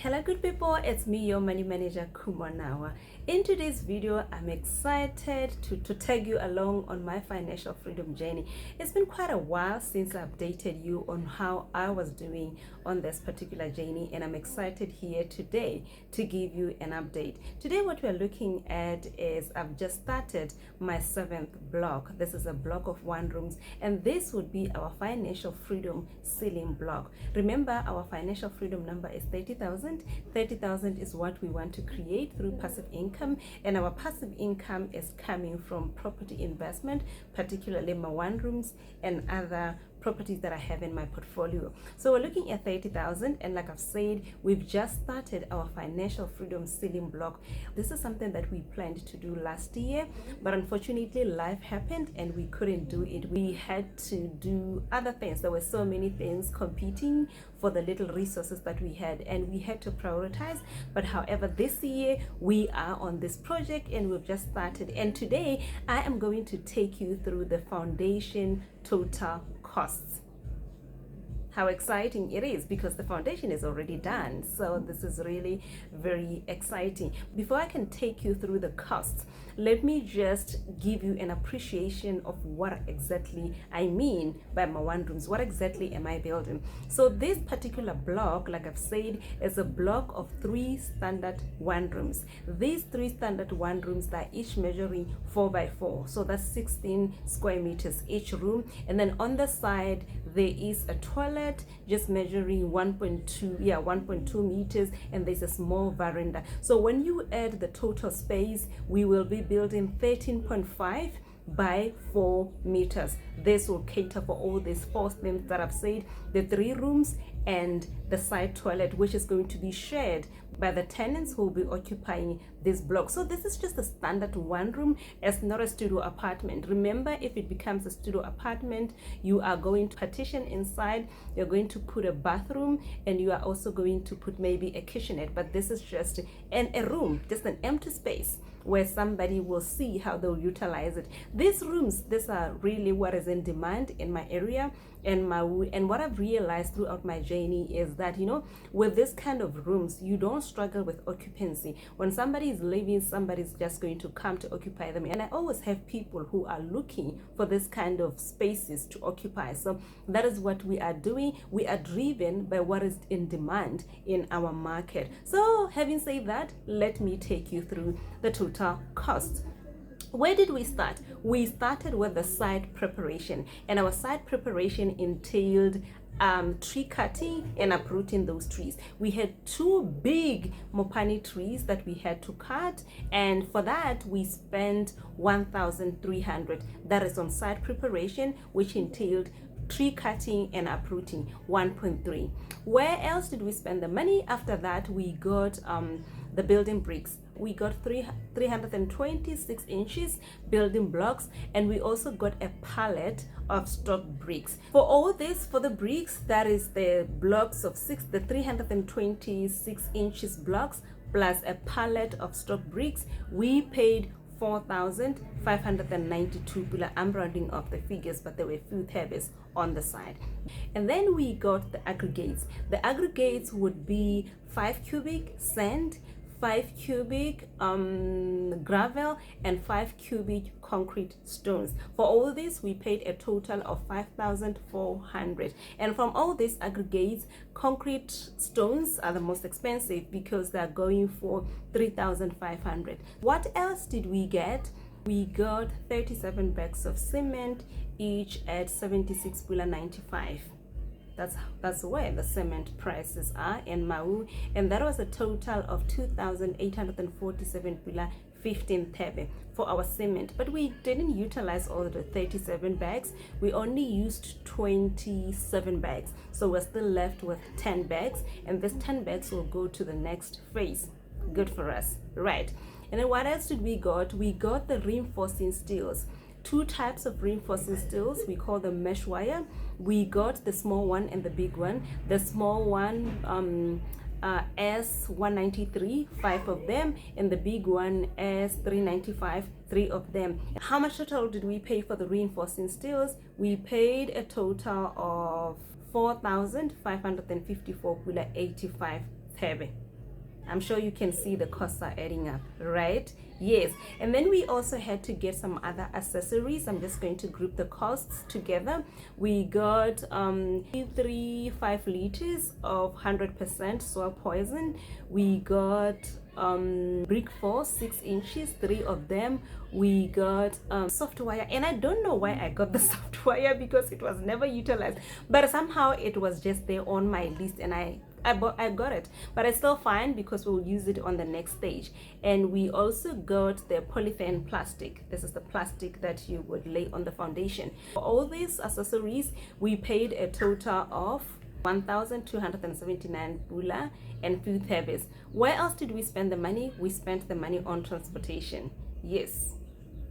Hello good people, it's me, your money manager Kumanawa. In today's video, I'm excited to take you along on my financial freedom journey. It's been quite a while since I updated you on how I was doing on this particular journey, and I'm excited here today to give you an update. Today what we're looking at is I've just started my 7th block. This is a block of 1 rooms, and this would be our financial freedom ceiling block. Remember, our financial freedom number is 30,000. 30,000 is what we want to create through passive income, and our passive income is coming from property investment, particularly my 1 rooms and other properties that I have in my portfolio. So we're looking at 30,000, and like I've said, we've just started our financial freedom ceiling block. This is something that we planned to do last year, but unfortunately life happened and we couldn't do it. We had to do other things. There were so many things competing for the little resources that we had, and we had to prioritize. But however, this year we are on this project and we've just started, and today I am going to take you through the foundation total costs. How exciting it is, because the foundation is already done. So this is really very exciting. Before I can take you through the costs, let me just give you an appreciation of what exactly I mean by my 1 rooms. What exactly am I building? So this particular block, like I've said, is a block of 3 standard 1 rooms. These 3 standard 1 rooms are each measuring 4 by 4. So that's 16 square meters each room. And then on the side, there is a toilet just measuring 1.2 meters, and there's a small veranda. So when you add the total space, we will be building 13.5 by 4 meters. This will cater for all these 4 things that I've said: the 3 rooms and the side toilet, which is going to be shared by the tenants who will be occupying this block. So this is just a standard 1 room. It's not a studio apartment. Remember, if it becomes a studio apartment, you are going to partition inside, you're going to put a bathroom, and you are also going to put maybe a kitchenette. But this is just a room, just an empty space where somebody will see how they'll utilize it. These rooms, these are really what is in demand in my area. And what I've realized throughout my journey is that, with this kind of rooms, you don't struggle with occupancy. When somebody is leaving, somebody's just going to come to occupy them. And I always have people who are looking for this kind of spaces to occupy. So that is what we are doing. We are driven by what is in demand in our market. So having said that, let me take you through the total cost. Where did we start? We started with the site preparation, and our site preparation entailed tree cutting and uprooting those trees. We had 2 big mopani trees that we had to cut, and for that we spent 1,300. That is on site preparation, which entailed tree cutting and uprooting, 1.3. Where else did we spend the money? After that, we got the building bricks. We got 326 inches building blocks, and we also got a pallet of stock bricks. For all this, for the bricks, that is the blocks of the 326 inches blocks plus a pallet of stock bricks, we paid 4,592 pula. I'm rounding off the figures, but there were a few tabs on the side. And then we got the aggregates. The aggregates would be 5 cubic sand, 5 cubic gravel, and 5 cubic concrete stones. For all this, we paid a total of 5,400. And from all these aggregates, concrete stones are the most expensive because they're going for 3,500. What else did we get? We got 37 bags of cement, each at 76.95. That's where the cement prices are in Mau, and that was a total of 2,847.15 thebe for our cement. But we didn't utilize all the 37 bags. We only used 27 bags, so we're still left with 10 bags, and this 10 bags will go to the next phase. Good for us, right? And then what else did we got? We got the reinforcing steels. 2 types of reinforcing steels. We call them mesh wire. We got the small one and the big one. The small one S193, 5 of them, and the big one S395, 3 of them. How much total did we pay for the reinforcing steels? We paid a total of 4,554.85 thebe. I'm sure you can see the costs are adding up, right? Yes. And then we also had to get some other accessories. I'm just going to group the costs together. We got 5 liters of 100% soil poison. We got brick force 6 inches, 3 of them. We got soft wire, and I don't know why I got the soft wire because it was never utilized, but somehow it was just there on my list, and I got it, but it's still fine because we'll use it on the next stage. And we also got the polythene plastic. This is the plastic that you would lay on the foundation. For all these accessories, we paid a total of 1,279 bula and few thebes. Where else did we spend the money? We spent the money on transportation. Yes,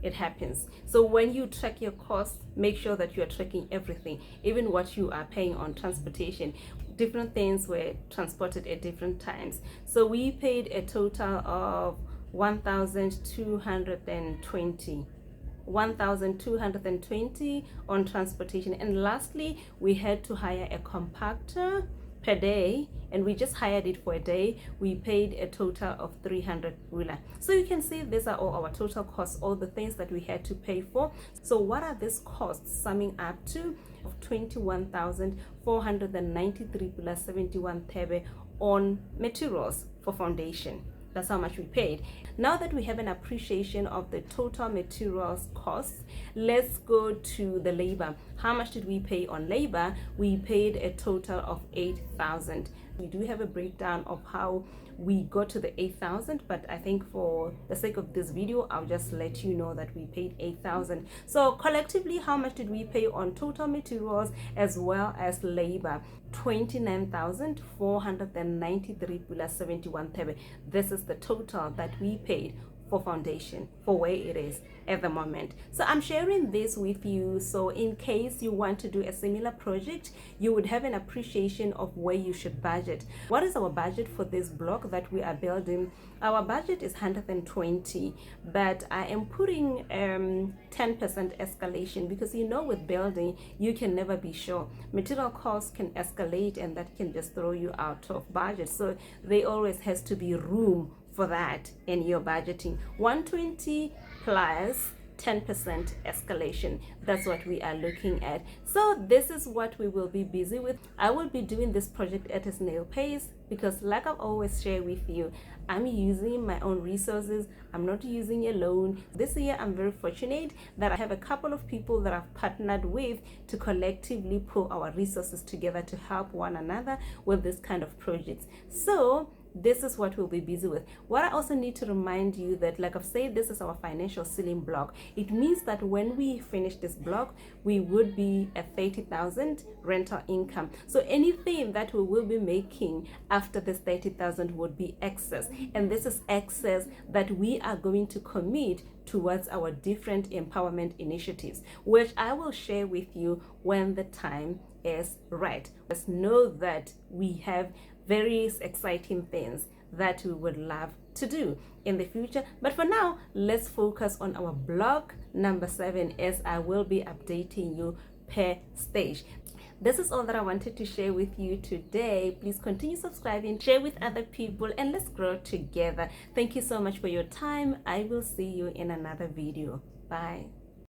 it happens. So when you track your costs, make sure that you are tracking everything, even what you are paying on transportation. Different things were transported at different times. So we paid a total of 1,220 on transportation. And lastly, we had to hire a compactor per day, and we just hired it for a day. We paid a total of 300 bula. So you can see these are all our total costs, all the things that we had to pay for. So what are these costs summing up to? Of 21,493 plus 71 thebe on materials for foundation. That's how much we paid. Now that we have an appreciation of the total materials costs, let's go to the labor. How much did we pay on labor? We paid a total of 8,000. We do have a breakdown of how we got to the 8,000, but I think for the sake of this video, I'll just let you know that we paid 8,000. So collectively, how much did we pay on total materials as well as labor? 29,493 plus 71 thebe. This is the total that we paid for foundation, for where it is at the moment. So I'm sharing this with you, so in case you want to do a similar project, you would have an appreciation of where you should budget. What is our budget for this block that we are building? Our budget is 120, but I am putting 10% escalation because, you know, with building you can never be sure. Material costs can escalate, and that can just throw you out of budget. So there always has to be room for that in your budgeting. 120 plus 10% escalation. That's what we are looking at. So this is what we will be busy with. I will be doing this project at a snail pace because, like I've always shared with you, I'm using my own resources. I'm not using a loan. This year I'm very fortunate that I have a couple of people that I've partnered with to collectively pull our resources together to help one another with this kind of projects. So this is what we'll be busy with. What I also need to remind you that, like I've said, this is our financial ceiling block. It means that when we finish this block, we would be at 30,000 rental income. So anything that we will be making after this 30,000 would be excess, and this is excess that we are going to commit towards our different empowerment initiatives, which I will share with you when the time is right. Just know that we have various exciting things that we would love to do in the future. But for now, let's focus on our block number 7, as I will be updating you per stage. This is all that I wanted to share with you today. Please continue subscribing, share with other people, and let's grow together. Thank you so much for your time. I will see you in another video. Bye.